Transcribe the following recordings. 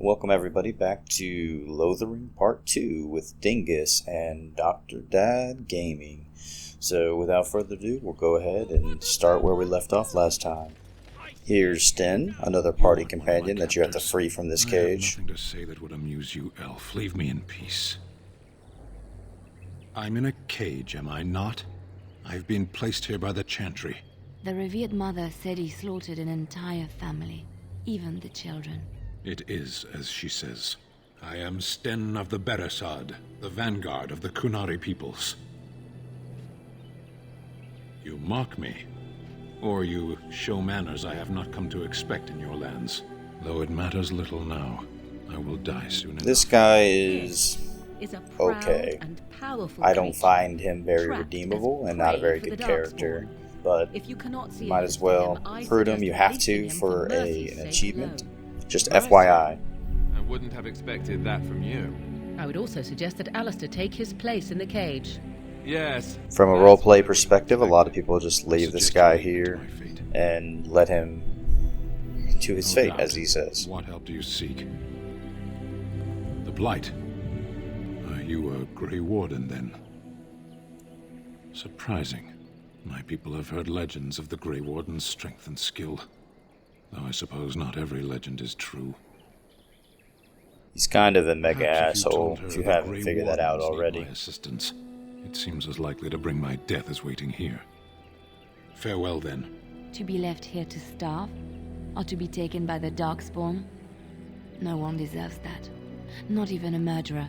Welcome everybody back to Lothering Part 2 with Dingus and Dr. Dad Gaming. So without further ado, we'll go ahead and start where we left off last time. Here's Sten, another party companion that you have to free from this cage. I have nothing to say that would amuse you, Elf. Leave me in peace. I'm in a cage, am I not? I've been placed here by the Chantry. The revered mother said he slaughtered an entire family, even the children. It is as she says. I am Sten of the Beresad, the vanguard of the Kunari peoples. You mock me, or you show manners I have not come to expect in your lands. Though it matters little now, I will die soon enough. This guy is okay. I don't find him very redeemable and not a very good character, but might as well recruit him. You have to for an achievement. Just FYI. I wouldn't have expected that from you. I would also suggest that Alistair take his place in the cage. Yes. From a roleplay perspective, a lot of people just leave this guy here and let him to his fate, as he says. What help do you seek? The Blight. Are you a Grey Warden, then? Surprising. My people have heard legends of the Grey Warden's strength and skill. Though I suppose not every legend is true. He's kind of a mega asshole, if you haven't figured that out already. Assistance. It seems as likely to bring my death as waiting here. Farewell, then. To be left here to starve? Or to be taken by the Darkspawn? No one deserves that. Not even a murderer.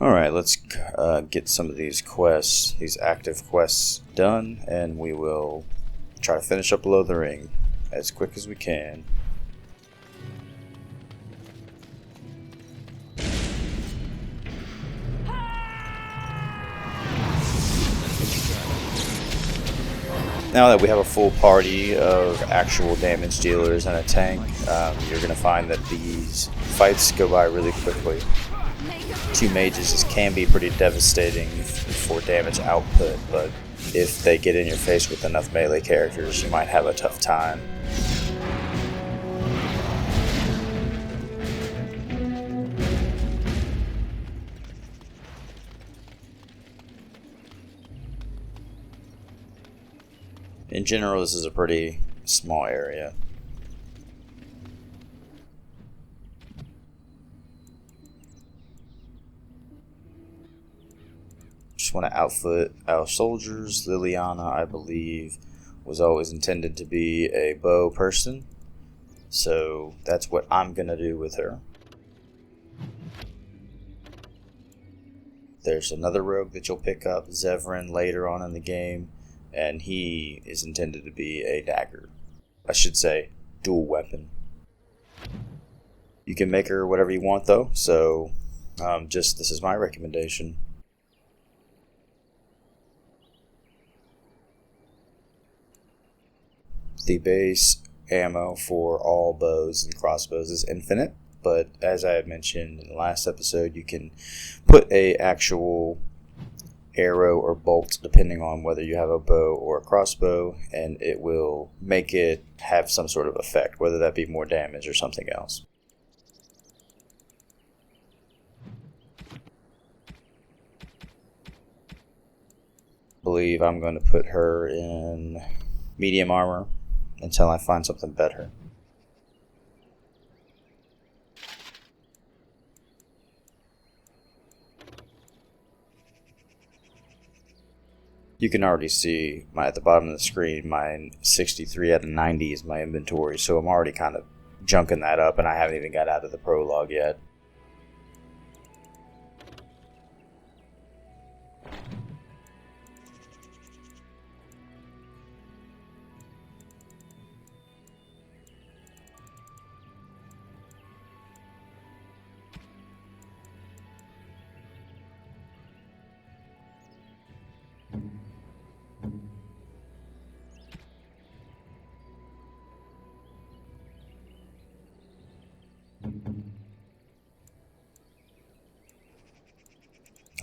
Alright, let's get some of these quests, these active quests done, and we will try to finish up Lothering as quick as we can. Now that we have a full party of actual damage dealers and a tank, you're going to find that these fights go by really quickly. Two mages can be pretty devastating for damage output, but if they get in your face with enough melee characters, you might have a tough time. In general, this is a pretty small area. Just want to outfit our soldiers. Liliana, I believe, was always intended to be a bow person, so that's what I'm going to do with her. There's another rogue that you'll pick up, Zevran, later on in the game, and he is intended to be a dagger. I should say, dual weapon. You can make her whatever you want though, so this is my recommendation. The base ammo for all bows and crossbows is infinite, but as I had mentioned in the last episode, you can put a actual arrow or bolt depending on whether you have a bow or a crossbow, and it will make it have some sort of effect, whether that be more damage or something else. I believe I'm going to put her in medium armor until I find something better. You can already see at the bottom of the screen, my 63 out of 90 is my inventory, so I'm already kind of junking that up, and I haven't even got out of the prologue yet.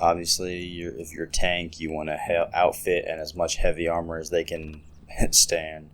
Obviously, if you're a tank, you want to outfit and as much heavy armor as they can stand.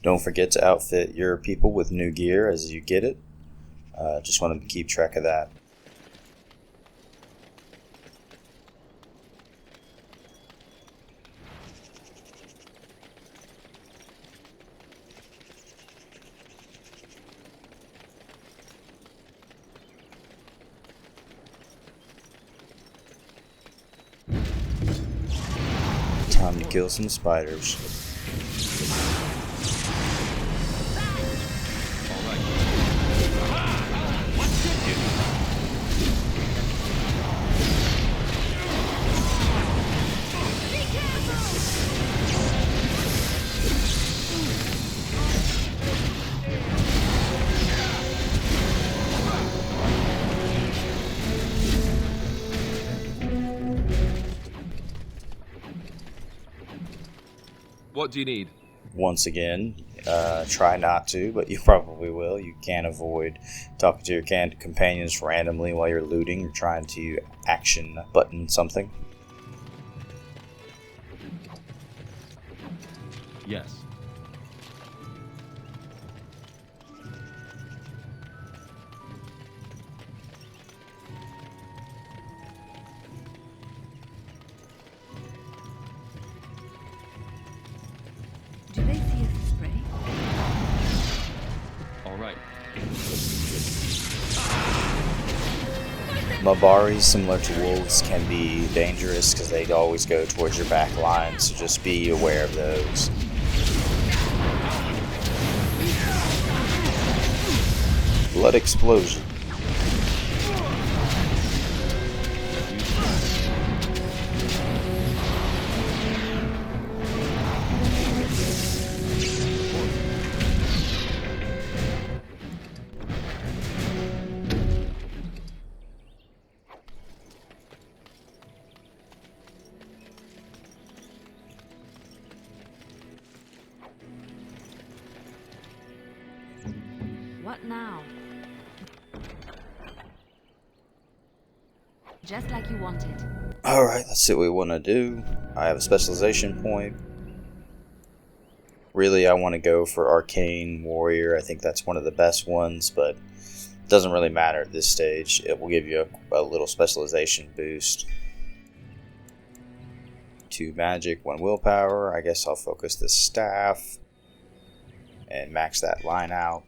Don't forget to outfit your people with new gear as you get it. Just want to keep track of that. Time to kill some spiders. What do you need? Once again, try not to, but you probably will. You can't avoid talking to your companions randomly while you're looting or trying to action button something. Yes. Do they see us spray? All right. Mabari, similar to wolves, can be dangerous because they always go towards your back line, so just be aware of those. Blood explosion. What now? Just like you wanted. Alright, let's see what we want to do. I have a specialization point. Really, I want to go for Arcane Warrior. I think that's one of the best ones, but it doesn't really matter at this stage. It will give you a little specialization boost. 2 magic, 1 willpower. I guess I'll focus the staff and max that line out.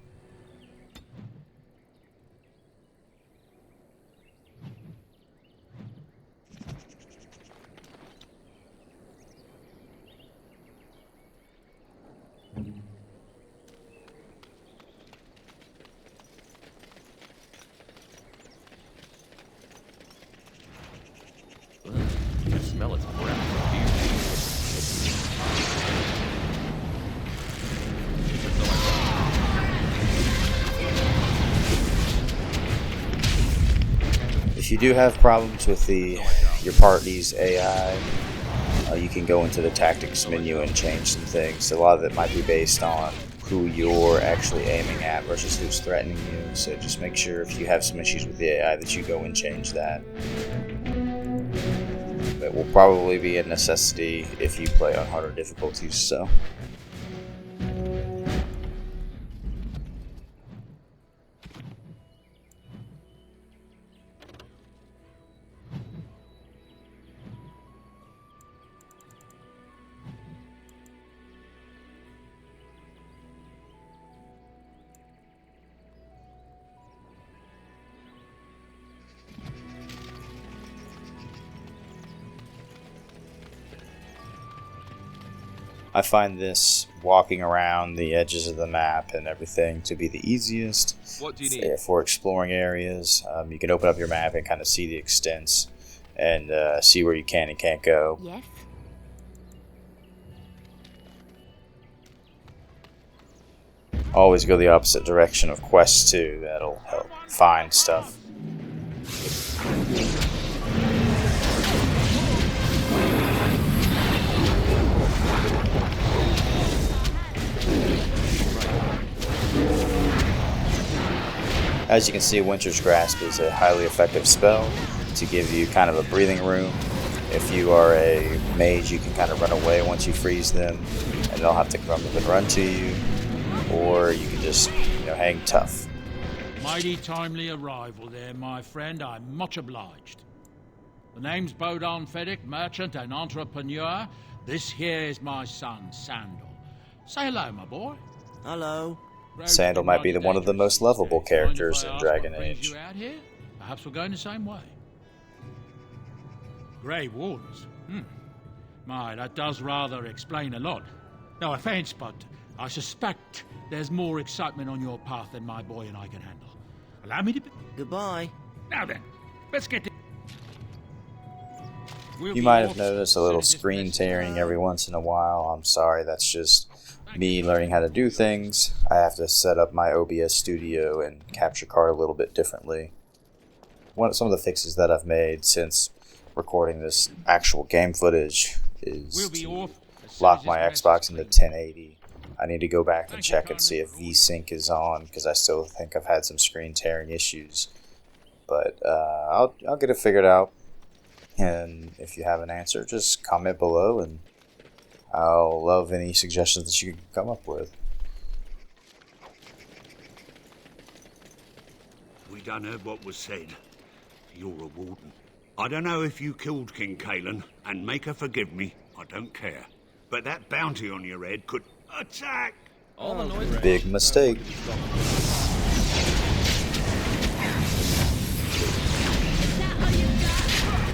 I smell its breath. If you do have problems with your party's AI, you can go into the tactics menu and change some things. A lot of it might be based on who you're actually aiming at versus who's threatening you. So just make sure if you have some issues with the AI that you go and change that. It will probably be a necessity if you play on harder difficulties. So. I find this walking around the edges of the map and everything to be the easiest. What do you need? For exploring areas. You can open up your map and kind of see the extents and see where you can and can't go. Yes? Always go the opposite direction of quests too. That'll help find stuff. As you can see, Winter's Grasp is a highly effective spell to give you kind of a breathing room. If you are a mage, you can kind of run away once you freeze them, and they'll have to come up and run to you, or you can just, hang tough. Mighty timely arrival there, my friend. I'm much obliged. The name's Bodon Feddick, merchant and entrepreneur. This here is my son, Sandal. Say hello, my boy. Hello. Sandal might be one of the most lovable characters in Dragon Age. You out here? Perhaps we're going the same way. Grey Wardens? My, that does rather explain a lot. No offense, but I suspect there's more excitement on your path than my boy and I can handle. Allow me to... Goodbye. Now then, let's get to... You might have noticed a little screen tearing every once in a while. I'm sorry, that's just me learning how to do things. I have to set up my OBS studio and capture card a little bit differently. Some of the fixes that I've made since recording this actual game footage is to lock my Xbox into 1080. I need to go back and check and see if VSync is on, because I still think I've had some screen tearing issues. But I'll get it figured out. And if you have an answer, just comment below, and I'll love any suggestions that you can come up with. We done heard what was said. You're a warden. I don't know if you killed King Kalen, and make her forgive me, I don't care. But that bounty on your head could attack! All the noise. Big mistake.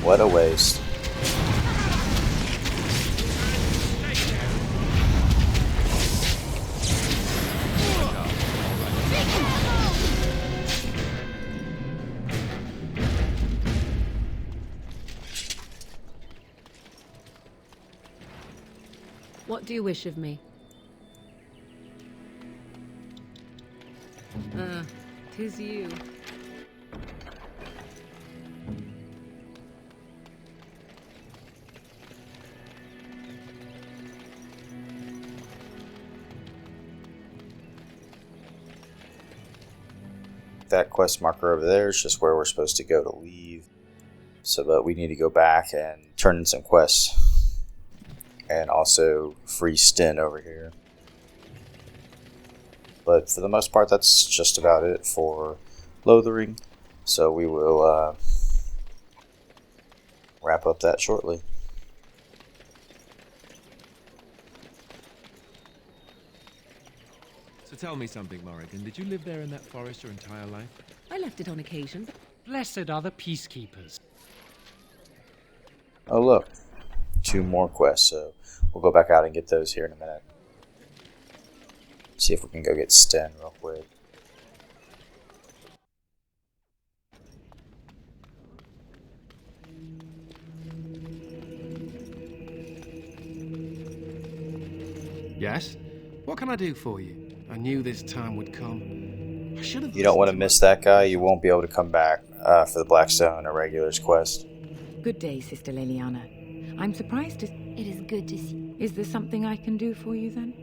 What a waste. What do you wish of me? Ah, 'tis you. That quest marker over there is just where we're supposed to go to leave. So, but we need to go back and turn in some quests. And also free Sten over here. But for the most part, that's just about it for Lothering. So we will wrap up that shortly. So tell me something, Morrigan. Did you live there in that forest your entire life? I left it on occasion, but Blessed are the peacekeepers. Oh look, 2 more quests, so we'll go back out and get those here in a minute. See if we can go get Sten real quick. Yes? What can I do for you? I knew this time would come. I should have. You don't want to miss that guy. You won't be able to come back for the Blackstone Irregulars quest. Good day, Sister Leliana. I'm surprised to... It is good to see. Is there something I can do for you, then?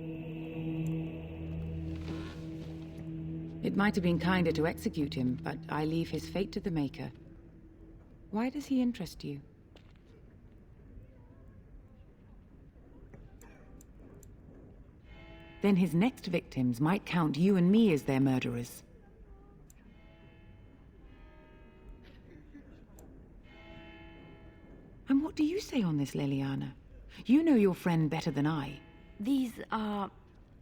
It might have been kinder to execute him, but I leave his fate to the Maker. Why does he interest you? Then his next victims might count you and me as their murderers. And what do you say on this, Leliana? You know your friend better than I. These are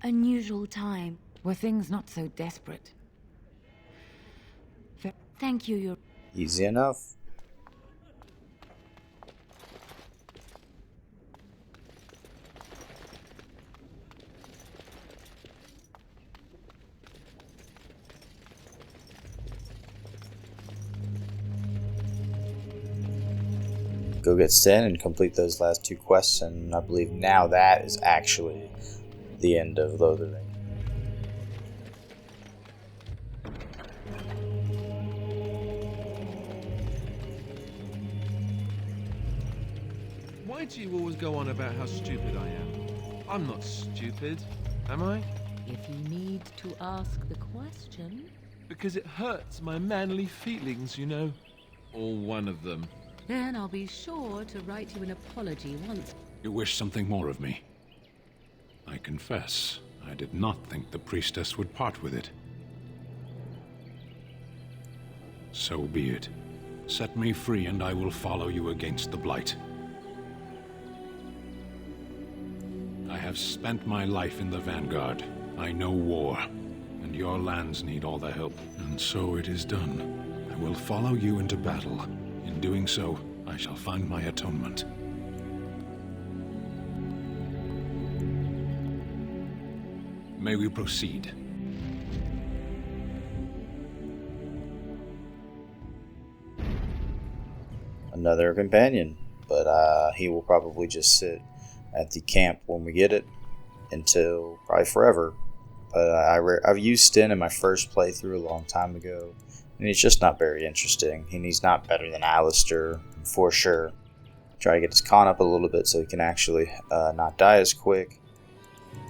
unusual times. Were things not so desperate? Thank you, Your... Easy enough. go get Sten and complete those last 2 quests, and I believe now that is actually the end of Lothering. Why do you always go on about how stupid I am? I'm not stupid, am I? If you need to ask the question. Because it hurts my manly feelings, you know. Or one of them. Then I'll be sure to write you an apology once. You wish something more of me? I confess, I did not think the priestess would part with it. So be it. Set me free and I will follow you against the Blight. I have spent my life in the Vanguard. I know war, and your lands need all the help. And so it is done. I will follow you into battle. In doing so, I shall find my atonement. May we proceed? Another companion, but he will probably just sit at the camp when we get it until probably forever. But I've used Sten in my first playthrough a long time ago, and he's just not very interesting. And he's not better than Alistair, for sure. Try to get his con up a little bit so he can actually not die as quick.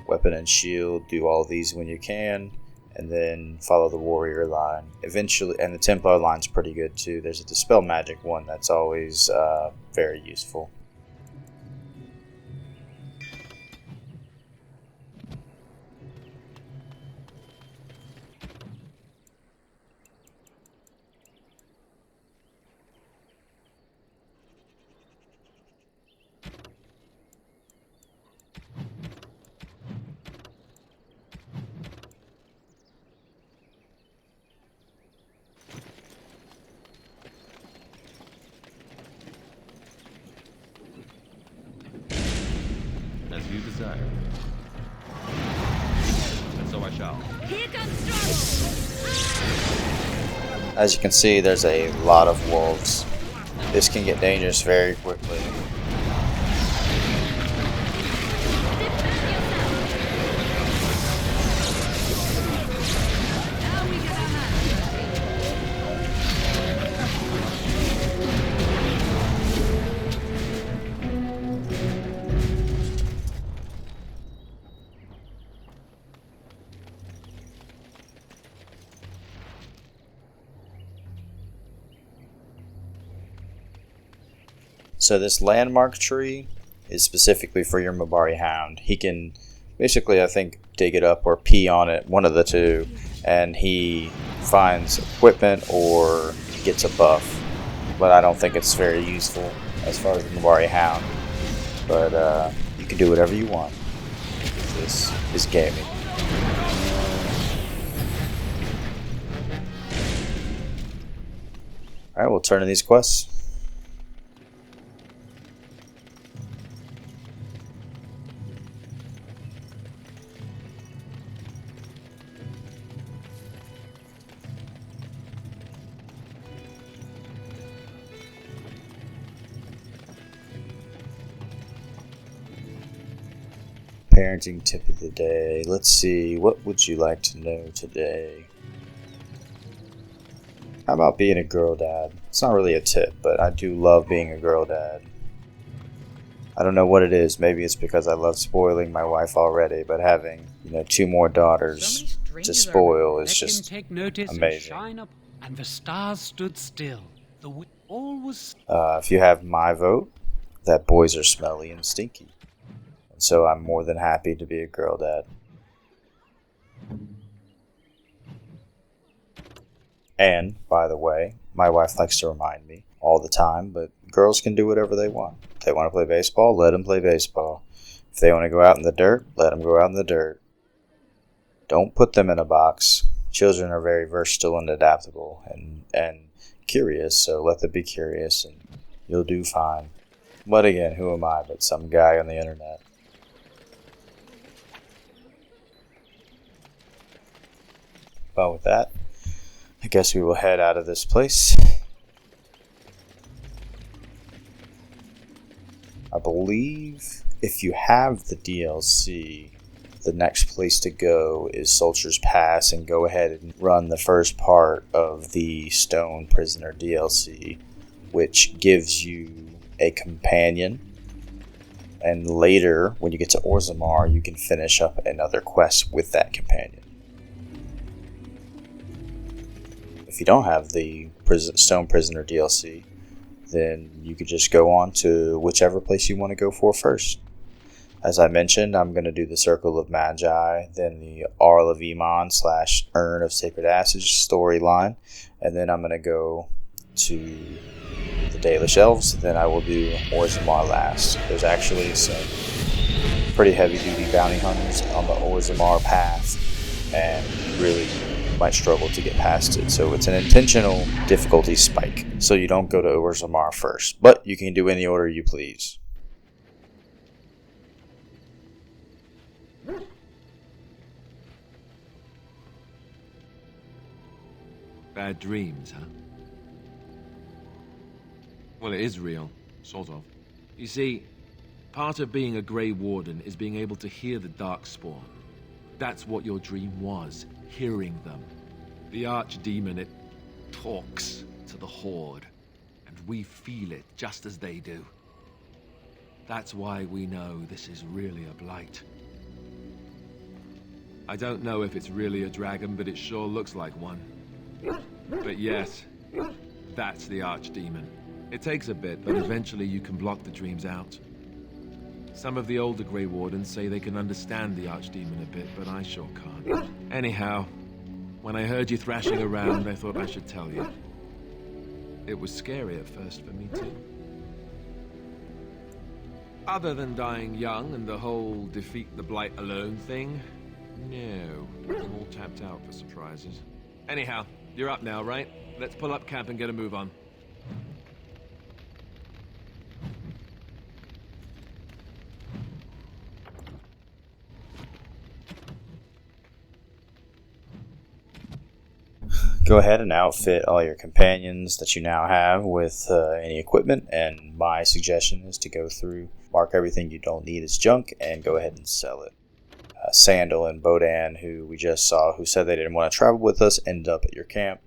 Weapon and shield, do all these when you can, and then follow the warrior line. Eventually, and the Templar line's pretty good too. There's a Dispel Magic one that's always very useful. As you desire. And so I shall. Here comes trouble! As you can see, there's a lot of wolves. This can get dangerous very quickly. So this landmark tree is specifically for your Mabari Hound. He can basically, I think, dig it up or pee on it, one of the two, and he finds equipment or gets a buff. But I don't think it's very useful as far as the Mabari Hound. But you can do whatever you want. This is gaming. Alright, we'll turn to these quests. Parenting tip of the day. Let's see, what would you like to know today? How about being a girl dad? It's not really a tip, but I do love being a girl dad. I don't know what it is. Maybe it's because I love spoiling my wife already, but having, 2 more daughters to spoil is just amazing. And the stars stood still. All was. If you have my vote, that boys are smelly and stinky. So I'm more than happy to be a girl dad. And, by the way, my wife likes to remind me all the time, but girls can do whatever they want. If they want to play baseball, let them play baseball. If they want to go out in the dirt, let them go out in the dirt. Don't put them in a box. Children are very versatile and adaptable and curious, so let them be curious and you'll do fine. But again, who am I but some guy on the internet? Well, with that, I guess we will head out of this place. I believe if you have the DLC, the next place to go is Soldier's Pass, and go ahead and run the first part of the Stone Prisoner DLC, which gives you a companion. And later, when you get to Orzammar, you can finish up another quest with that companion. If you don't have the Stone Prisoner DLC, then you could just go on to whichever place you want to go for first. As I mentioned, I'm going to do the Circle of Magi, then the Arl of Iman / Urn of Sacred Ashes storyline, and then I'm going to go to the Dalish Elves, then I will do Orzammar last. There's actually some pretty heavy-duty bounty hunters on the Orzammar path, and really might struggle to get past it. So it's an intentional difficulty spike, so you don't go to Orzammar first, but you can do any order you please. Bad dreams, huh? Well, it is real, sort of. You see, part of being a Grey Warden is being able to hear the Darkspawn. That's what your dream was, hearing them. The Archdemon, it talks to the Horde, and we feel it just as they do. That's why we know this is really a blight. I don't know if it's really a dragon, but it sure looks like one. But yes, that's the Archdemon. It takes a bit, but eventually you can block the dreams out. Some of the older Grey Wardens say they can understand the Archdemon a bit, but I sure can't. Anyhow, when I heard you thrashing around, I thought I should tell you. It was scary at first for me too. Other than dying young and the whole defeat the Blight alone thing, no, I'm all tapped out for surprises. Anyhow, you're up now, right? Let's pull up camp and get a move on. Go ahead and outfit all your companions that you now have with any equipment, and my suggestion is to go through, mark everything you don't need as junk, and go ahead and sell it. Sandal and Bodan, who we just saw, who said they didn't want to travel with us, end up at your camp,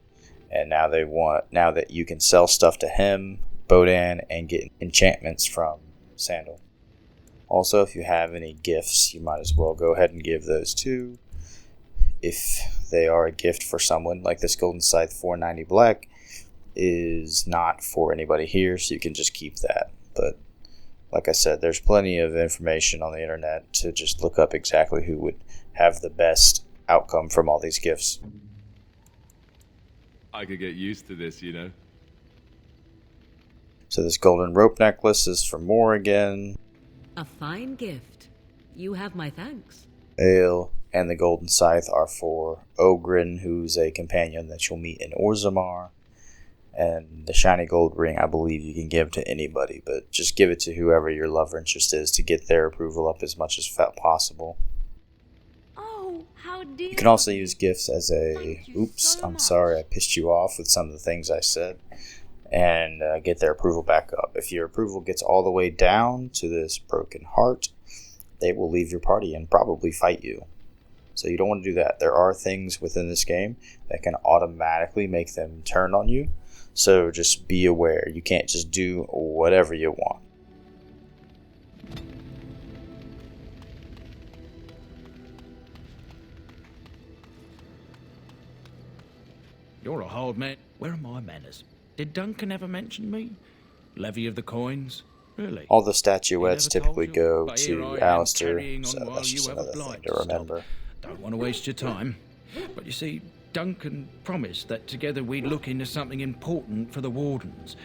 and now that you can sell stuff to him, Bodan, and get enchantments from Sandal. Also, if you have any gifts, you might as well go ahead and give those too. If they are a gift for someone, like this Golden Scythe 490 Black is not for anybody here, so you can just keep that. But like I said, there's plenty of information on the internet to just look up exactly who would have the best outcome from all these gifts. I could get used to this, you know. So this golden rope necklace is for Morrigan. A fine gift. You have my thanks. Ale and the golden scythe are for Ogren, who's a companion that you'll meet in Orzammar. And the shiny gold ring, I believe you can give to anybody, but just give it to whoever your love interest is to get their approval up as much as possible. Oh, how dear. You can also use gifts as a, oops, I'm sorry, I pissed you off with some of the things I said, and get their approval back up. If your approval gets all the way down to this broken heart, they will leave your party and probably fight you. So you don't want to do that. There are things within this game that can automatically make them turn on you. So just be aware. You can't just do whatever you want. You're a hard man. Where are my manners? Did Duncan ever mention me? Levy of the coins? Really? All the statuettes typically go to Alistair, so that's just another thing to remember. Don't want to waste your time. But you see, Duncan promised that together we'd look into something important for the Wardens.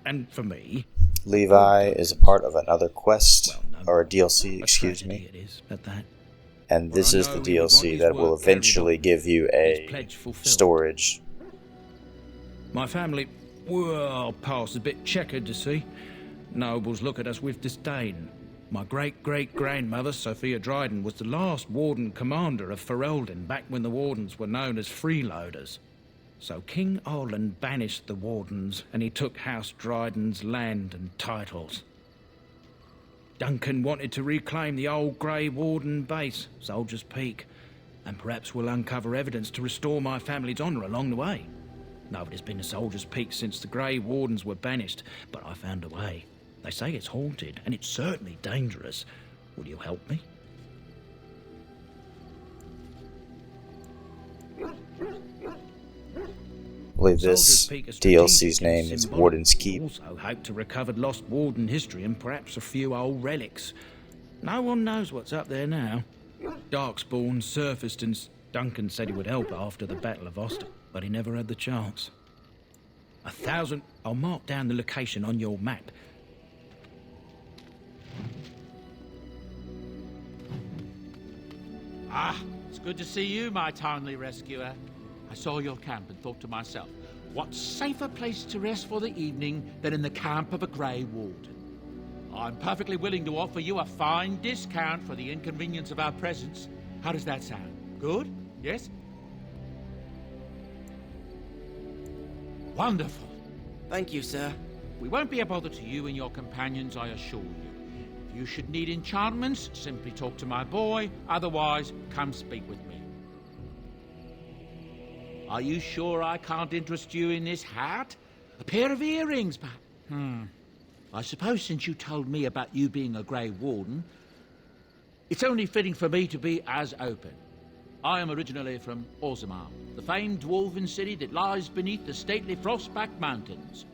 And for me. Levi is a part of another quest, or a DLC, excuse me. It is, at that. And this is the DLC that will eventually give you a storage. My family, well, past a bit checkered, to see. Nobles look at us with disdain. My great-great-grandmother, Sophia Dryden, was the last Warden commander of Ferelden back when the Wardens were known as freeloaders. So King Olin banished the Wardens, and he took House Dryden's land and titles. Duncan wanted to reclaim the old Grey Warden base, Soldier's Peak, and perhaps we'll uncover evidence to restore my family's honour along the way. Nobody's been to Soldier's Peak since the Grey Wardens were banished, but I found a way. They say it's haunted, and it's certainly dangerous. Will you help me? I believe this DLC's name is Warden's Keep. Also hope to recover lost Warden history and perhaps a few old relics. No one knows what's up there now. Darkspawn surfaced and Duncan said he would help after the Battle of Oster, but he never had the chance. 1,000... I'll mark down the location on your map. Ah, it's good to see you, my timely rescuer. I saw your camp and thought to myself, what safer place to rest for the evening than in the camp of a Grey Warden? I'm perfectly willing to offer you a fine discount for the inconvenience of our presence. How does that sound? Good? Yes? Wonderful. Thank you, sir. We won't be a bother to you and your companions, I assure you. If you should need enchantments, simply talk to my boy. Otherwise, come speak with me. Are you sure I can't interest you in this hat? A pair of earrings, but... I suppose since you told me about you being a Grey Warden, it's only fitting for me to be as open. I am originally from Orzammar, the famed dwarven city that lies beneath the stately Frostback Mountains.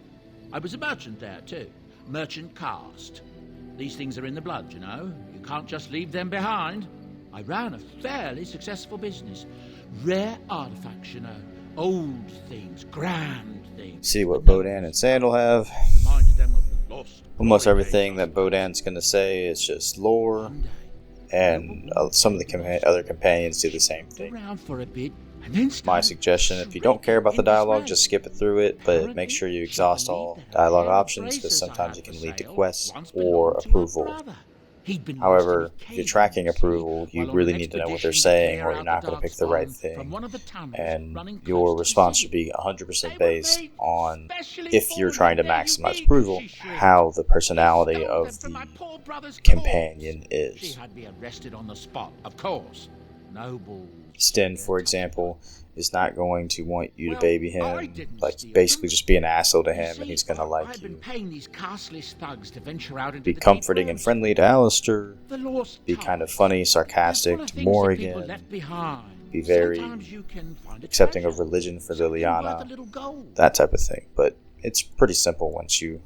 I was a merchant there, too. Merchant caste. These things are in the blood, you know. You can't just leave them behind. I ran a fairly successful business. Rare artifacts, you know. Old things, grand things. See what Bodan and Sandal have. Reminded them of the lost. Almost everything that Bodan's going to say is just lore, and some of the other companions do the same thing. Around for a bit, and then My suggestion, if you don't care about the dialogue, just skip it through it, but make sure you exhaust all dialogue options, because sometimes it can lead to quests or approval. However, if you're tracking approval, you really need to know what they're saying, or you're not going to pick the right thing. And your response should be 100% based on, if you're trying to maximize approval, how the personality of the companion is. Sten, for example, is not going to want you to baby him, like basically just be an asshole to him, and he's going to like you. Be comforting and friendly to Alistair, be kind of funny, sarcastic to Morrigan, be very accepting of religion for Liliana, that type of thing. But it's pretty simple once you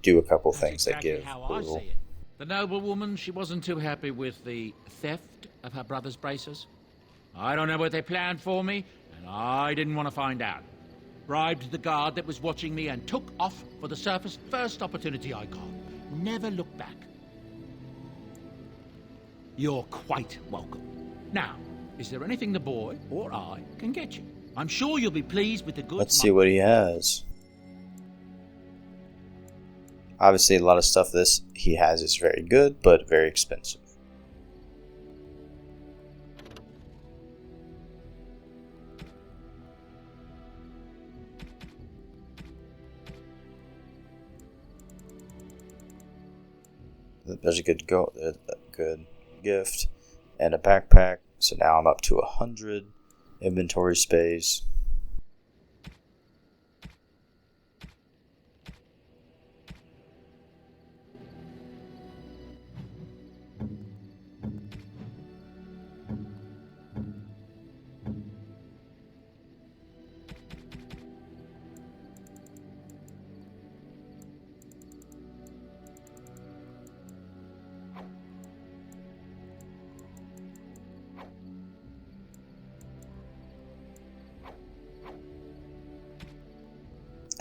do a couple things that give approval. The noblewoman, she wasn't too happy with the theft of her brother's braces. I don't know what they planned for me, and I didn't want to find out. Bribed the guard that was watching me and took off for the surface first opportunity I got. Never looked back. You're quite welcome. Now, is there anything the boy or I can get you? I'm sure you'll be pleased with the goods. Let's see what he has. Obviously, a lot of stuff he has is very good, but very expensive. There's a good gift and a backpack. So now I'm up to 100 inventory space.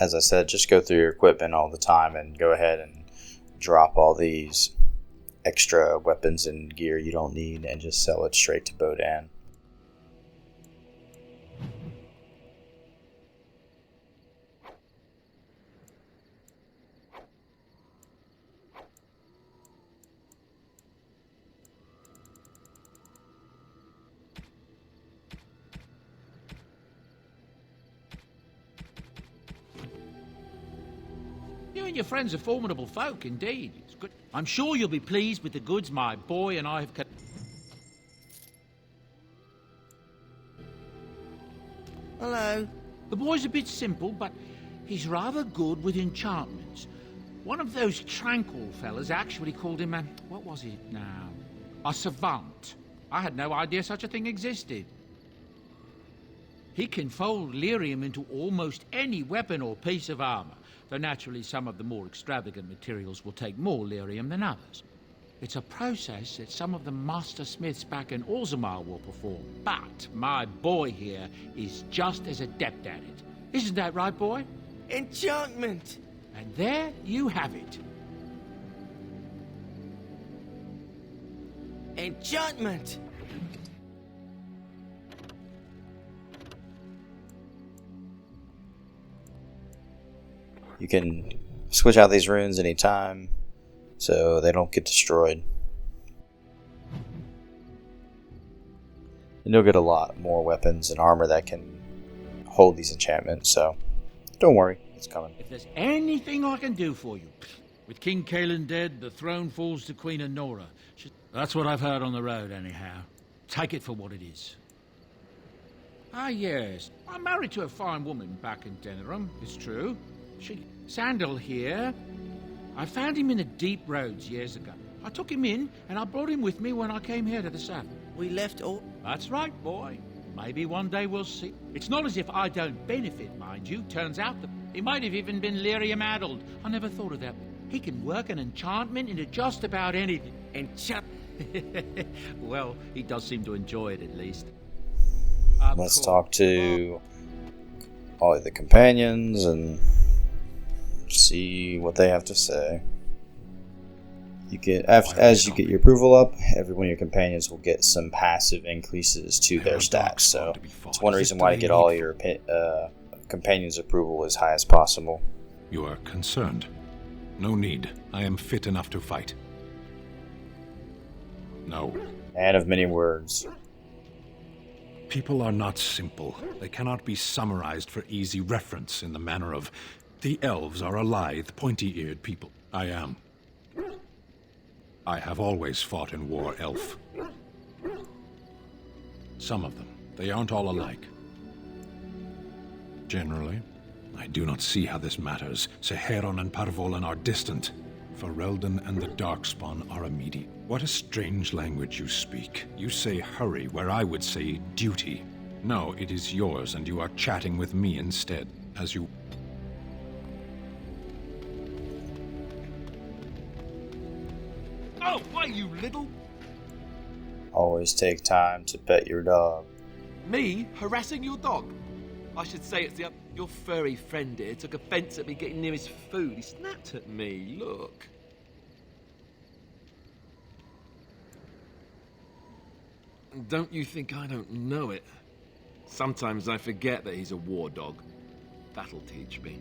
As I said, just go through your equipment all the time and go ahead and drop all these extra weapons and gear you don't need and just sell it straight to Bodan. You and your friends are formidable folk, indeed. It's good. I'm sure you'll be pleased with the goods my boy and I have... Hello. The boy's a bit simple, but he's rather good with enchantments. One of those tranquil fellas actually called him what was it now? A savant. I had no idea such a thing existed. He can fold lyrium into almost any weapon or piece of armor, though naturally some of the more extravagant materials will take more lyrium than others. It's a process that some of the master smiths back in Orzammar will perform, but my boy here is just as adept at it. Isn't that right, boy? Enchantment! And there you have it. Enchantment! You can switch out these runes anytime, so they don't get destroyed. And you'll get a lot more weapons and armor that can hold these enchantments, so don't worry, it's coming. If there's anything I can do for you, with King Kaelin dead, the throne falls to Queen Honora. That's what I've heard on the road, anyhow. Take it for what it is. Ah, yes. I'm married to a fine woman back in Denerim, it's true. Sandal here. I found him in the deep roads years ago. I took him in, and I brought him with me when I came here to the south. We left all... That's right, boy. Maybe one day we'll see. It's not as if I don't benefit, mind you. Turns out that he might have even been lyrium-addled. I never thought of that. He can work an enchantment into just about anything. Well, he does seem to enjoy it, at least. Let's talk to all the companions and see what they have to say. You get as you get your approval up, every one of your companions will get some passive increases to their stats. So it's one reason why to get all your companions' approval as high as possible. You are concerned. No need. I am fit enough to fight. No. Man of many words. People are not simple. They cannot be summarized for easy reference in the manner of, the elves are a lithe, pointy-eared people. I am. I have always fought in war, elf. Some of them. They aren't all alike. Generally, I do not see how this matters. Seheron and Parvolan are distant. Ferelden and the Darkspawn are immediate. What a strange language you speak. You say hurry where I would say duty. No, it is yours, and you are chatting with me instead, as you... Oh, why, you little... Always take time to pet your dog. Me harassing your dog? I should say it's your furry friend here took offense at me getting near his food. He snapped at me, look. Don't you think I don't know it? Sometimes I forget that he's a war dog. That'll teach me.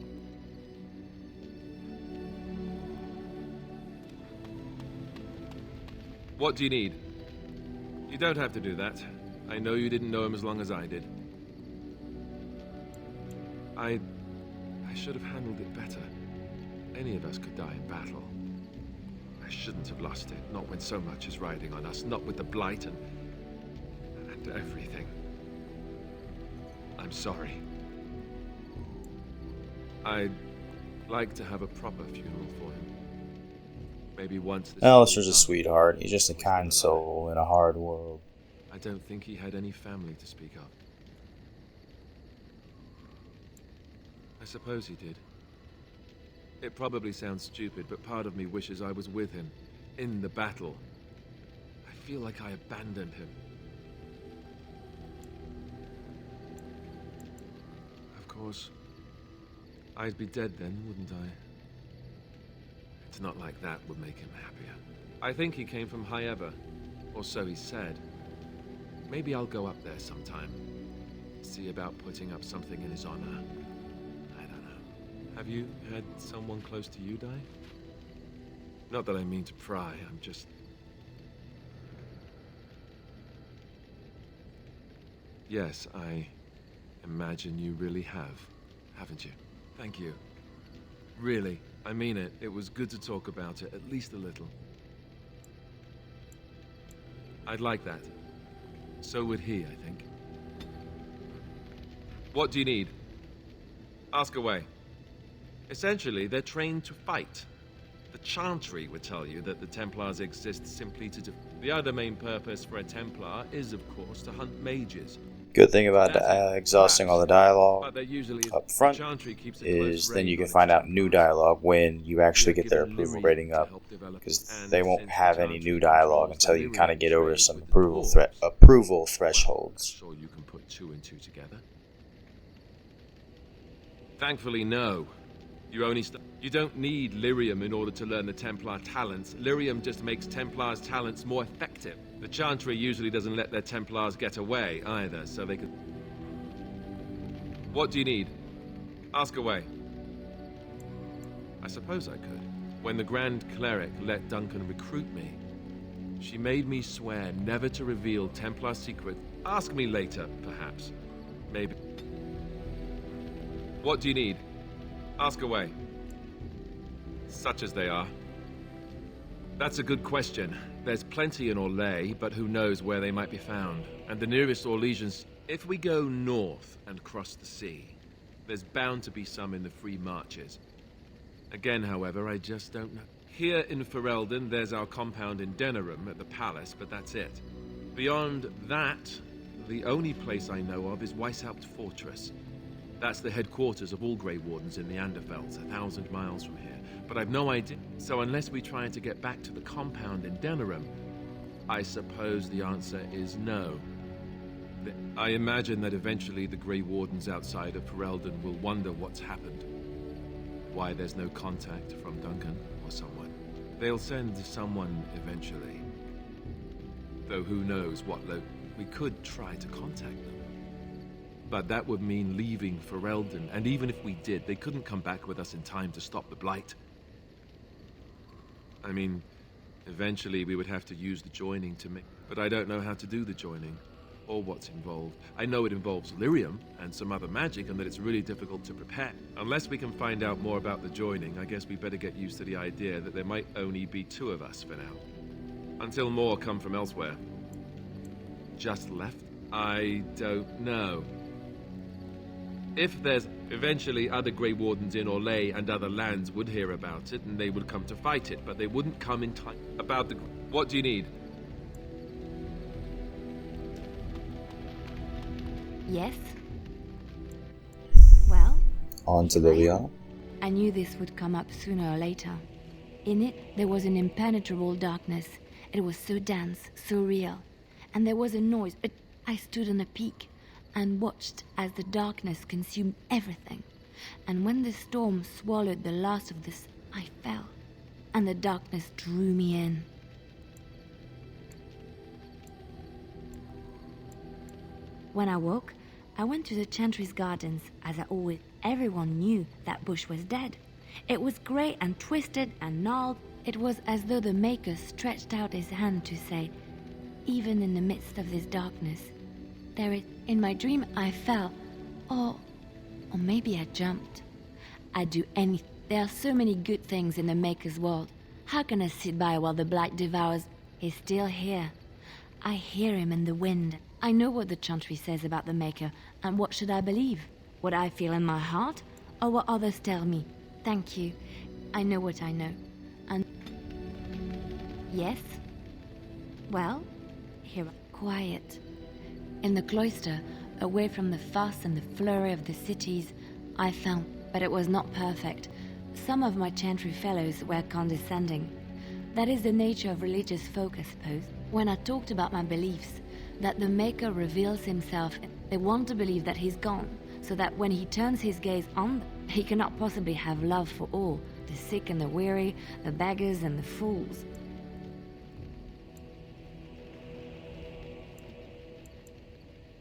What do you need? You don't have to do that. I know you didn't know him as long as I did. I should have handled it better. Any of us could die in battle. I shouldn't have lost it, not when so much is riding on us, not with the blight and everything. I'm sorry. I'd like to have a proper funeral for him. Maybe once... Alistair's a sweetheart. He's just a kind soul in a hard world. I don't think he had any family to speak of. I suppose he did. It probably sounds stupid, but part of me wishes I was with him, in the battle. I feel like I abandoned him. Of course, I'd be dead then, wouldn't I? It's not like that would make him happier. I think he came from High Ever, or so he said. Maybe I'll go up there sometime. See about putting up something in his honor. Have you had someone close to you die? Not that I mean to pry, I'm just... Yes, I imagine you really have, haven't you? Thank you. Really. I mean it. It was good to talk about it, at least a little. I'd like that. So would he, I think. What do you need? Ask away. Essentially, they're trained to fight. The Chantry would tell you that the Templars exist simply to the other main purpose for a Templar is, of course, to hunt mages. Good thing about exhausting all the dialogue up front keeps is then you can find out new dialogue when you actually get their approval rating up, because they won't have any new dialogue until you kind of get over some approval thresholds. Sure you can put two and two together. Thankfully, no. You don't need lyrium in order to learn the Templar talents. Lyrium just makes Templars' talents more effective. The Chantry usually doesn't let their Templars get away either, so they could... What do you need? Ask away. I suppose I could. When the Grand Cleric let Duncan recruit me, she made me swear never to reveal Templar secrets. Ask me later, perhaps. Maybe. What do you need? Ask away. Such as they are. That's a good question. There's plenty in Orlais, but who knows where they might be found. And the nearest Orlesians... If we go north and cross the sea, there's bound to be some in the Free Marches. Again, however, I just don't know. Here in Ferelden, there's our compound in Denerim at the palace, but that's it. Beyond that, the only place I know of is Weishaupt Fortress. That's the headquarters of all Grey Wardens in the Anderfelds, 1,000 miles from here. But I've no idea. So unless we try to get back to the compound in Denerim, I suppose the answer is no. I imagine that eventually the Grey Wardens outside of Ferelden will wonder what's happened. Why there's no contact from Duncan or someone. They'll send someone eventually. Though who knows what we could try to contact them. But that would mean leaving Ferelden, and even if we did, they couldn't come back with us in time to stop the Blight. I mean, eventually we would have to use the joining to make... But I don't know how to do the joining, or what's involved. I know it involves lyrium and some other magic, and that it's really difficult to prepare. Unless we can find out more about the joining, I guess we better get used to the idea that there might only be two of us for now. Until more come from elsewhere. Just left? I don't know. If there's eventually other Grey Wardens in Orlais and other lands would hear about it, and they would come to fight it, but they wouldn't come in time. About the... What do you need? Yes? Well? On to Liliana. I knew this would come up sooner or later. In it, there was an impenetrable darkness. It was so dense, so real. And there was a noise. I stood on a peak and watched as the darkness consumed everything. And when the storm swallowed the last of this, I fell, and the darkness drew me in. When I woke, I went to the Chantry's gardens, as I always... Everyone knew that bush was dead. It was grey and twisted and gnarled. It was as though the Maker stretched out his hand to say, even in the midst of this darkness, there is... In my dream, I fell. Or maybe I jumped. I'd do anything. There are so many good things in the Maker's world. How can I sit by while the Blight devours? He's still here. I hear him in the wind. I know what the Chantry says about the Maker, and what should I believe? What I feel in my heart, or what others tell me? Thank you. I know what I know. And... Yes? Well, here, quiet. In the cloister, away from the fuss and the flurry of the cities, I found, but it was not perfect. Some of my Chantry fellows were condescending. That is the nature of religious folk, I suppose. When I talked about my beliefs, that the Maker reveals himself, they want to believe that he's gone, so that when he turns his gaze on them, he cannot possibly have love for all, the sick and the weary, the beggars and the fools.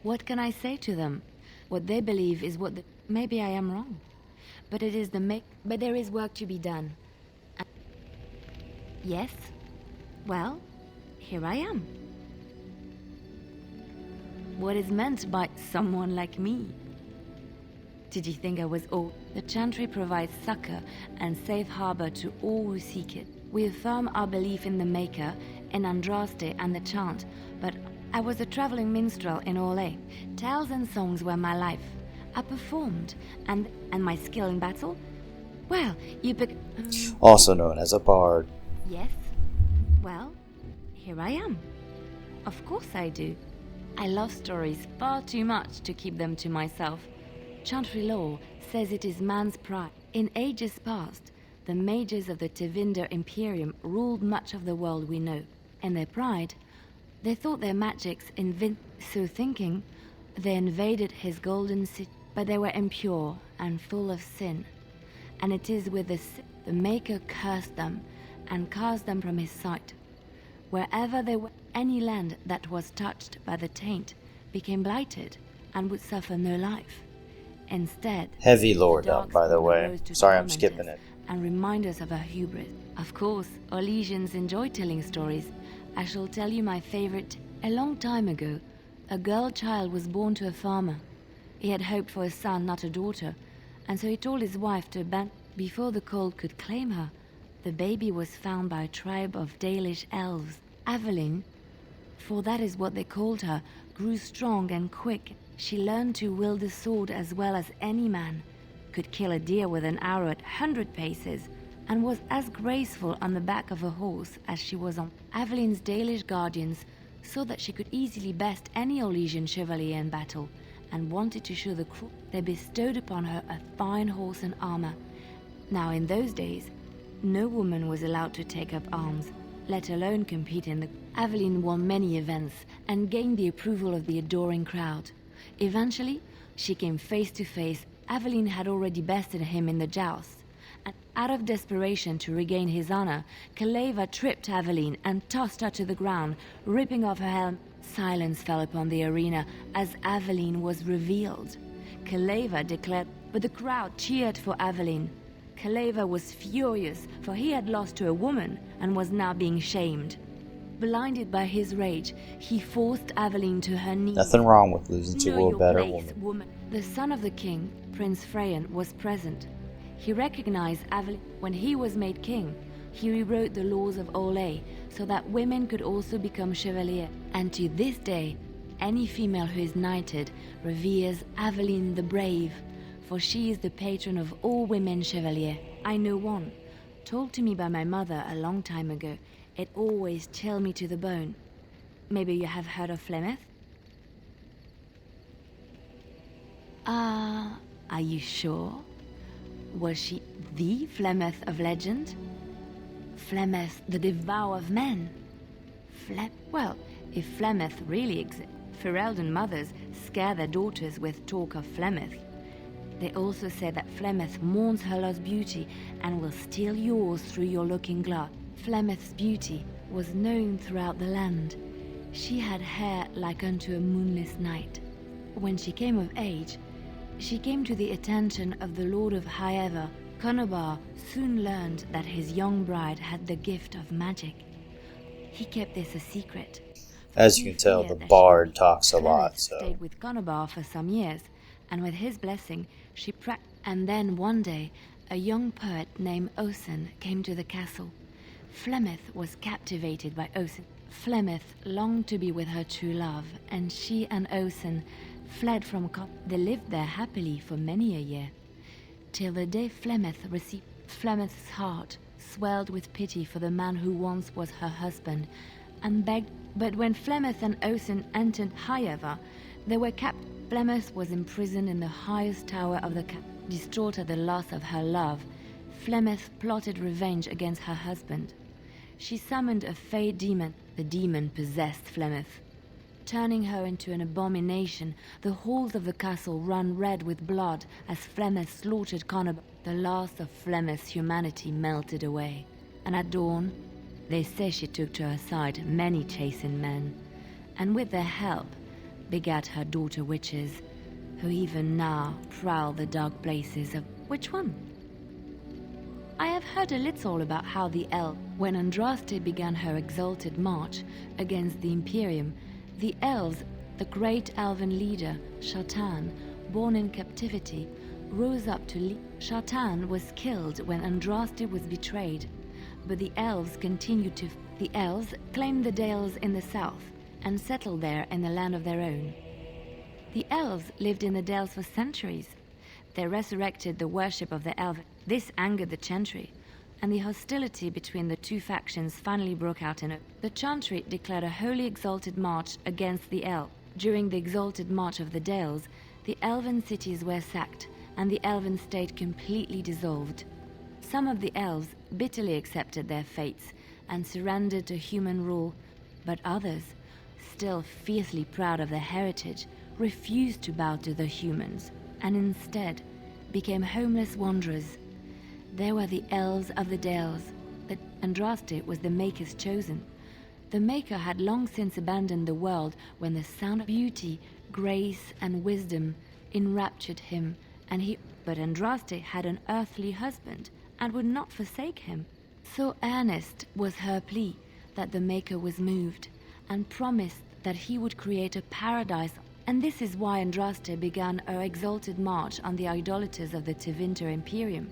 What can I say to them? What they believe is what maybe I am wrong. But it is but there is work to be done. Yes? Well, here I am. What is meant by someone like me? Did you think I was all? The Chantry provides succor and safe harbor to all who seek it. We affirm our belief in the Maker, in Andraste and the Chant, but I was a traveling minstrel in Orlais. Tales and songs were my life. I performed, and my skill in battle? Well, you Also known as a bard. Yes. Well, here I am. Of course I do. I love stories far too much to keep them to myself. Chantry law says it is man's pride. In ages past, the mages of the Tevinder Imperium ruled much of the world we know. In their pride, they thought their magics so thinking, they invaded his golden city, but they were impure and full of sin. And it is with the Maker cursed them and cast them from his sight. Wherever they were, any land that was touched by the taint became blighted and would suffer no life. Instead, heavy lore dump, by the way. Sorry, I'm skipping it. And remind us of our hubris. Of course, Orlesians enjoy telling stories. I shall tell you my favorite. A long time ago, a girl child was born to a farmer. He had hoped for a son, not a daughter, and so he told his wife to abandon. Before the cold could claim her, the baby was found by a tribe of Dalish elves. Aveline, for that is what they called her, grew strong and quick. She learned to wield the sword as well as any man, could kill a deer with an arrow at 100 paces, and was as graceful on the back of a horse as she was on. Aveline's Dalish guardians saw that she could easily best any Orlesian chevalier in battle, and wanted to show the crew. They bestowed upon her a fine horse and armor. Now in those days, no woman was allowed to take up arms, let alone compete in the... Aveline won many events and gained the approval of the adoring crowd. Eventually, she came face to face. Aveline had already bested him in the joust, and out of desperation to regain his honor, Kaleva tripped Aveline and tossed her to the ground, ripping off her helm. Silence fell upon the arena as Aveline was revealed. Kaleva declared, but the crowd cheered for Aveline. Kaleva was furious, for he had lost to a woman and was now being shamed. Blinded by his rage, he forced Aveline to her knees. Nothing wrong with losing to a better woman. The son of the king, Prince Freyan, was present. He recognized Aveline. When he was made king, he rewrote the laws of Orlais so that women could also become chevalier. And to this day, any female who is knighted reveres Aveline the Brave, for she is the patron of all women chevalier. I know one, told to me by my mother a long time ago. It always chilled me to the bone. Maybe you have heard of Flemeth? Are you sure? Was she the Flemeth of legend? Flemeth, the devourer of men? Well, if Flemeth really exists, Ferelden mothers scare their daughters with talk of Flemeth. They also say that Flemeth mourns her lost beauty and will steal yours through your looking glass. Flemeth's beauty was known throughout the land. She had hair like unto a moonless night. When she came of age, she came to the attention of the Lord of Highever. Conobar soon learned that his young bride had the gift of magic. He kept this a secret. As you can tell, the bard talks a lot, so... stayed with Conobar for some years, and with his blessing, she And then one day, a young poet named Osen came to the castle. Flemeth was captivated by Osen. Flemeth longed to be with her true love, and she and Osen fled from They lived there happily for many a year, till the day Flemeth received. Flemeth's heart swelled with pity for the man who once was her husband, and begged. But when Flemeth and Osen entered Highever, they were captured. Flemeth was imprisoned in the highest tower of the castle. Distraught at the loss of her love, Flemeth plotted revenge against her husband. She summoned a fey demon. The demon possessed Flemeth, turning her into an abomination. The halls of the castle ran red with blood as Flemeth slaughtered Conobar. The last of Flemeth's humanity melted away, and at dawn, they say she took to her side many chastened men, and with their help begat her daughter witches, who even now prowl the dark places of... Which one? I have heard a little about how the elf... When Andraste began her exalted march against the Imperium, the elves, the great elven leader, Shatan, born in captivity, rose up to lead. Shatan was killed when Andraste was betrayed, but the elves continued to... The elves claimed the Dales in the south and settled there in a land of their own. The elves lived in the Dales for centuries. They resurrected the worship of the elf. This angered the Chantry, and the hostility between the two factions finally broke out in a... The Chantry declared a holy exalted march against the elf. During the exalted march of the Dales, the elven cities were sacked, and the elven state completely dissolved. Some of the elves bitterly accepted their fates and surrendered to human rule, but others, still fiercely proud of their heritage, refused to bow to the humans, and instead became homeless wanderers. There were the elves of the Dales, but Andraste was the Maker's chosen. The Maker had long since abandoned the world when the sound of beauty, grace, and wisdom enraptured him, but Andraste had an earthly husband and would not forsake him. So earnest was her plea that the Maker was moved and promised that he would create a paradise, and this is why Andraste began her exalted march on the idolaters of the Tevinter Imperium.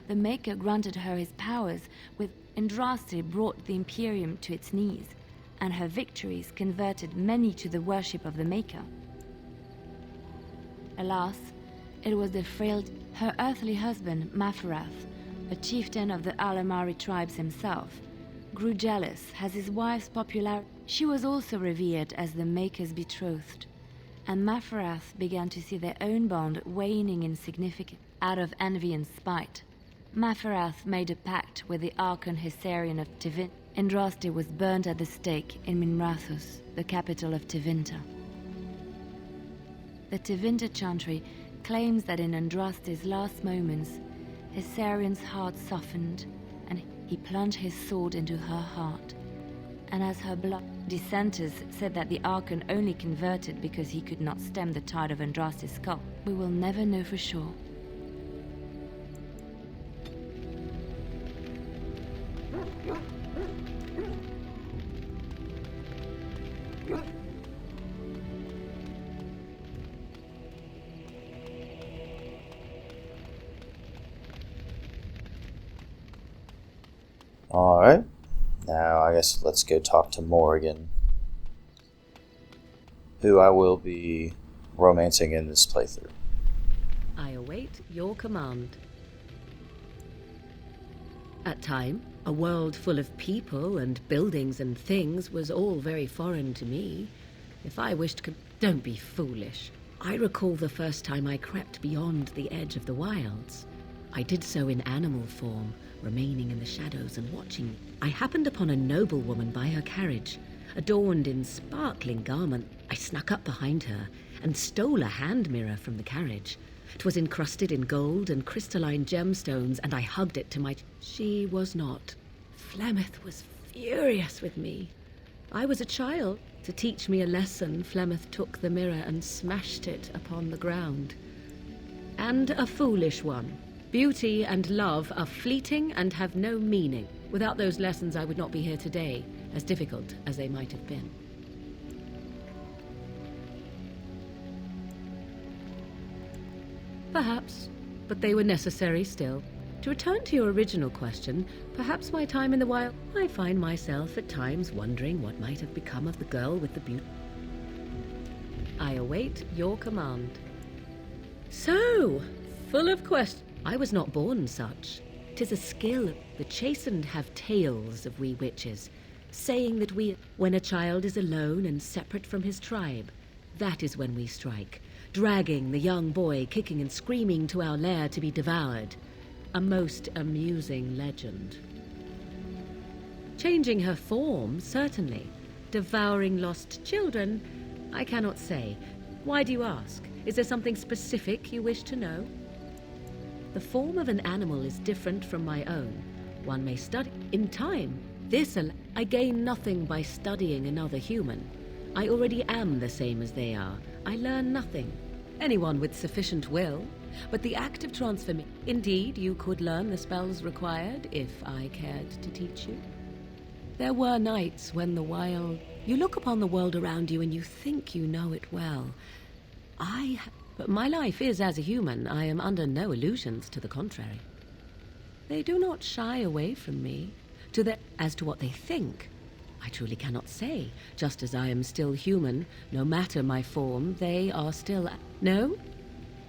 The Maker granted her his powers, with Andraste brought the Imperium to its knees, and her victories converted many to the worship of the Maker. Alas, it was the frail... Her earthly husband, Maferath, a chieftain of the Alamari tribes himself, grew jealous as his wife's popularity... She was also revered as the Maker's betrothed, and Maferath began to see their own bond waning in significance. Out of envy and spite, Maferath made a pact with the Archon Hessarian of Tevinter. Andraste was burned at the stake in Minrathus, the capital of Tevinter. The Tevinter Chantry claims that in Andraste's last moments, Hessarian's heart softened, and he plunged his sword into her heart. And as her blood... Dissenters said that the Archon only converted because he could not stem the tide of Andraste's skull. We will never know for sure. Alright. Now, I guess let's go talk to Morrigan, who I will be romancing in this playthrough. I await your command. At time, a world full of people and buildings and things was all very foreign to me. If I wished to... Don't be foolish. I recall the first time I crept beyond the edge of the wilds. I did so in animal form, remaining in the shadows and watching. I happened upon a noblewoman by her carriage, adorned in sparkling garment. I snuck up behind her and stole a hand mirror from the carriage. 'Twas encrusted in gold and crystalline gemstones, and I hugged it to my... She was not. Flemeth was furious with me. I was a child. To teach me a lesson, Flemeth took the mirror and smashed it upon the ground. And a foolish one. Beauty and love are fleeting and have no meaning. Without those lessons, I would not be here today, as difficult as they might have been. Perhaps, but they were necessary still. To return to your original question, perhaps my time in the wild, I find myself at times wondering what might have become of the girl with the beauty. I await your command. So, full of questions. I was not born such. 'Tis a skill. The chastened have tales of we witches, saying that when a child is alone and separate from his tribe, that is when we strike, dragging the young boy kicking and screaming to our lair to be devoured. A most amusing legend. Changing her form, certainly. Devouring lost children, I cannot say. Why do you ask? Is there something specific you wish to know? The form of an animal is different from my own. One may study. In time, I gain nothing by studying another human. I already am the same as they are. I learn nothing. Anyone with sufficient will. But the act of transformation... Indeed, you could learn the spells required if I cared to teach you. There were nights when the wild... You look upon the world around you and you think you know it well. But my life is as a human. I am under no illusions to the contrary. They do not shy away from me. As to what they think, I truly cannot say. Just as I am still human, no matter my form, they are still... No,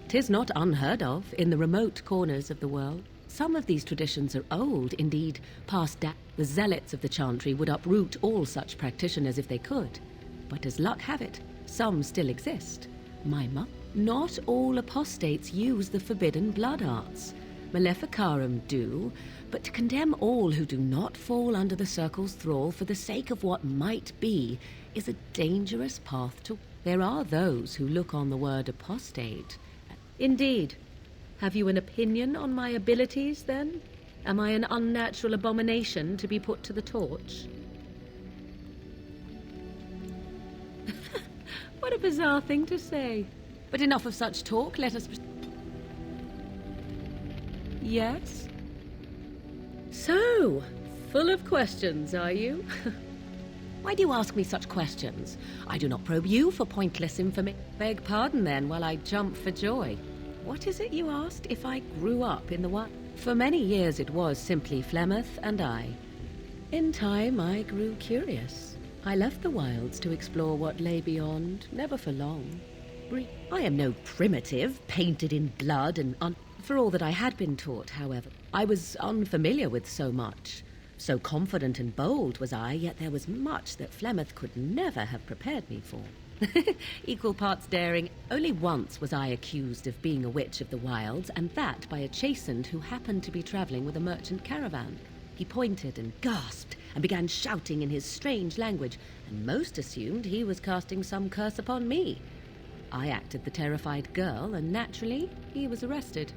'tis not unheard of in the remote corners of the world. Some of these traditions are old, indeed, passed down. The zealots of the chantry would uproot all such practitioners if they could. But as luck have it, some still exist. Not all apostates use the forbidden blood arts. Maleficarum do, but to condemn all who do not fall under the circle's thrall for the sake of what might be is a dangerous path to... There are those who look on the word apostate. Indeed. Have you an opinion on my abilities, then? Am I an unnatural abomination to be put to the torch? What a bizarre thing to say. But enough of such talk, let us... Yes? So, full of questions, are you? Why do you ask me such questions? I do not probe you for pointless information. Beg pardon, then, while I jump for joy. What is it you asked if I grew up in the wild? For many years it was simply Flemeth and I. In time I grew curious. I left the wilds to explore what lay beyond, never for long. I am no primitive, painted in blood and For all that I had been taught, however, I was unfamiliar with so much. So confident and bold was I, yet there was much that Flemeth could never have prepared me for. Equal parts daring. Only once was I accused of being a witch of the wilds, and that by a chastened who happened to be traveling with a merchant caravan. He pointed and gasped and began shouting in his strange language, and most assumed he was casting some curse upon me. I acted the terrified girl, and naturally, he was arrested.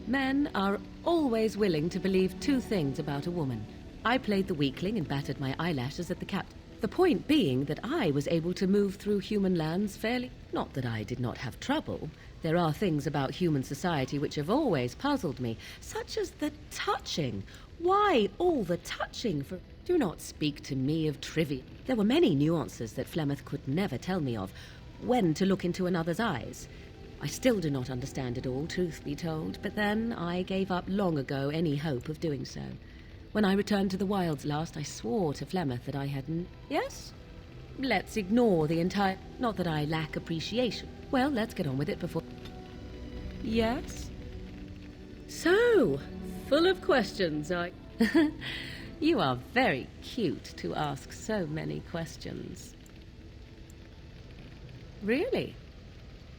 Men are always willing to believe two things about a woman. I played the weakling and battered my eyelashes at the captain. The point being that I was able to move through human lands fairly. Not that I did not have trouble. There are things about human society which have always puzzled me, such as the touching. Why all the touching? Do not speak to me of trivia. There were many nuances that Flemeth could never tell me of. When to look into another's eyes. I still do not understand it all, truth be told, but then I gave up long ago any hope of doing so. When I returned to the wilds last, I swore to Flemeth that I hadn't... Yes? Let's ignore the entire... Not that I lack appreciation. Well, let's get on with it before... Yes? So, full of questions, I... You are very cute to ask so many questions. Really?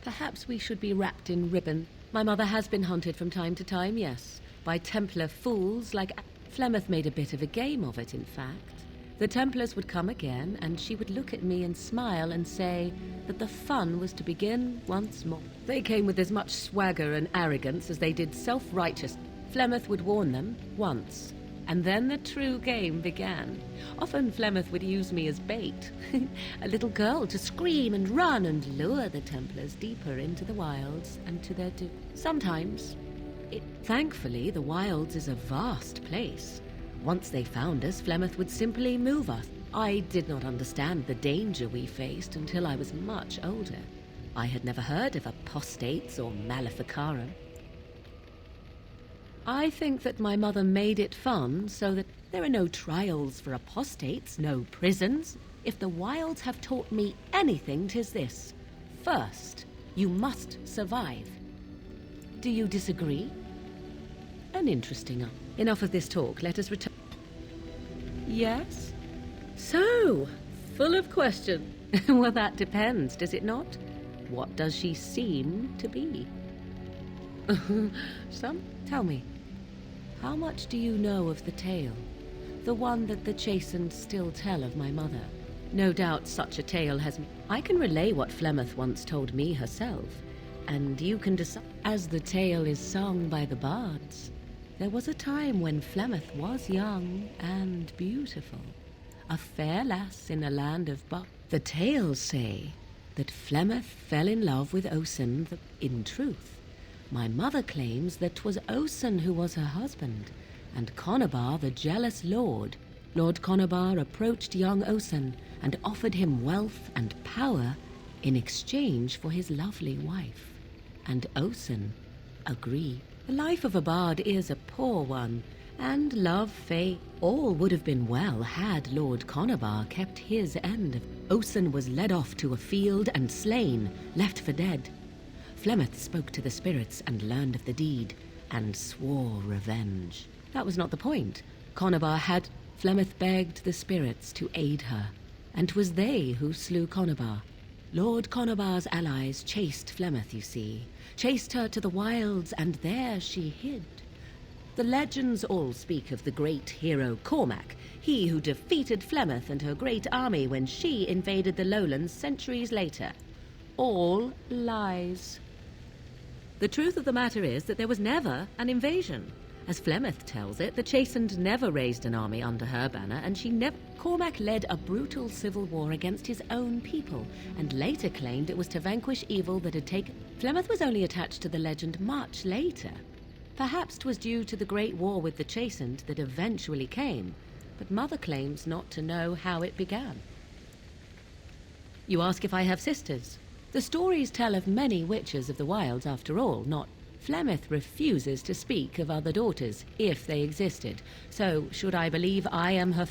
Perhaps we should be wrapped in ribbon. My mother has been hunted from time to time, yes, by Templar fools like... Flemeth made a bit of a game of it, in fact. The Templars would come again, and she would look at me and smile and say that the fun was to begin once more. They came with as much swagger and arrogance as they did self-righteous. Flemeth would warn them once, and then the true game began. Often Flemeth would use me as bait, a little girl to scream and run and lure the Templars deeper into the wilds and to their doom. Sometimes... Thankfully, the wilds is a vast place. Once they found us, Flemeth would simply move us. I did not understand the danger we faced until I was much older. I had never heard of apostates or maleficarum. I think that my mother made it fun so that there are no trials for apostates, no prisons. If the wilds have taught me anything, 'tis this. First, you must survive. Do you disagree? An interesting... Enough of this talk, let us return... Yes? So, full of questions. Well, that depends, does it not? What does she seem to be? Tell me, how much do you know of the tale? The one that the chastened still tell of my mother? No doubt such a tale has... I can relay what Flemeth once told me herself, and you can decide. As the tale is sung by the bards, there was a time when Flemeth was young and beautiful, a fair lass in a land of The tales say that Flemeth fell in love with Osen. In truth, my mother claims that 'twas Osen who was her husband, and Conobar the jealous lord. Lord Conobar approached young Osen and offered him wealth and power in exchange for his lovely wife. And Osen agreed. The life of a bard is a poor one, and love, faith, all would have been well had Lord Conobar kept his end. Osen was led off to a field and slain, left for dead. Flemeth spoke to the spirits and learned of the deed, and swore revenge. That was not the point. Conobar had... Flemeth begged the spirits to aid her, and 'twas they who slew Conobar. Lord Conobar's allies chased Flemeth, you see, chased her to the wilds, and there she hid. The legends all speak of the great hero Cormac, he who defeated Flemeth and her great army when she invaded the lowlands centuries later. All lies. The truth of the matter is that there was never an invasion. As Flemeth tells it, the Chastened never raised an army under her banner, and she never... Cormac led a brutal civil war against his own people, and later claimed it was to vanquish evil that had taken... Flemeth was only attached to the legend much later. Perhaps 'twas due to the great war with the Chastened that eventually came, but Mother claims not to know how it began. You ask if I have sisters. The stories tell of many witches of the wilds after all, not... Flemeth refuses to speak of other daughters, if they existed, so should I believe I am her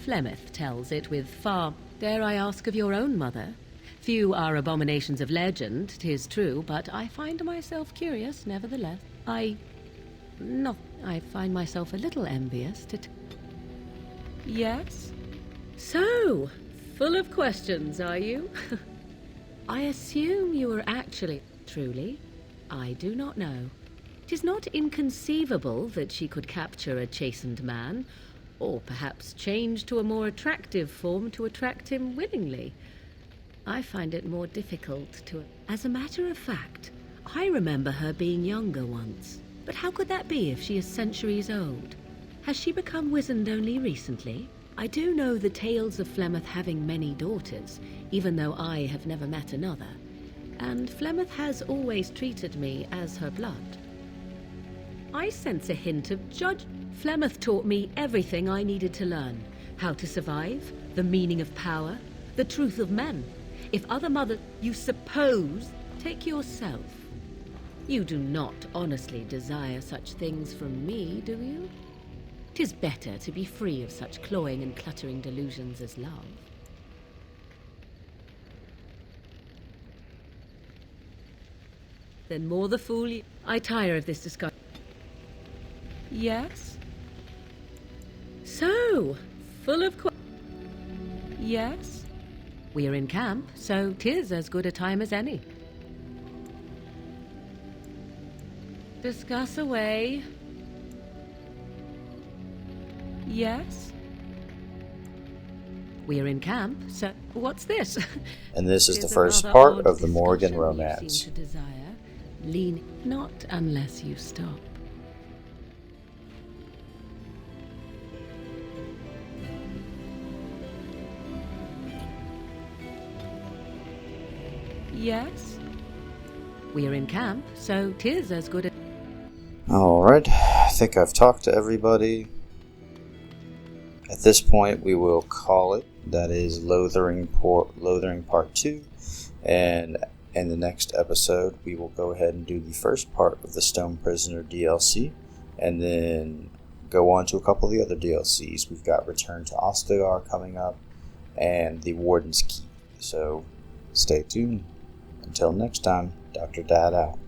Flemeth tells it with far... Dare I ask of your own mother? Few are abominations of legend, 'tis true, but I find myself curious, nevertheless. I find myself a little envious to... Yes? So, full of questions, are you? I assume you were actually... Truly? I do not know. 'Tis not inconceivable that she could capture a chastened man, or perhaps change to a more attractive form to attract him willingly. I find it more difficult to... As a matter of fact, I remember her being younger once. But how could that be if she is centuries old? Has she become wizened only recently? I do know the tales of Flemeth having many daughters, even though I have never met another. And Flemeth has always treated me as her blood. I sense a hint of judge. Flemeth taught me everything I needed to learn. How to survive, the meaning of power, the truth of men. If other mothers you suppose, take yourself. You do not honestly desire such things from me, do you? 'Tis better to be free of such cloying and cluttering delusions as love. Then more the fool you... I tire of this discussion. Yes? So, full of... Yes? We are in camp, so 'tis as good a time as any. Discuss away. Yes? We are in camp, so... What's this? And this is the first part of the Morgan romance. Lean, not unless you stop. Yes? We are in camp, so 'tis as good a... Alright, I think I've talked to everybody. At this point, we will call it. That is Lothering Part 2. And in the next episode, we will go ahead and do the first part of the Stone Prisoner DLC, and then go on to a couple of the other DLCs. We've got Return to Ostagar coming up, and the Warden's Keep. So, stay tuned. Until next time, Dr. Dad out.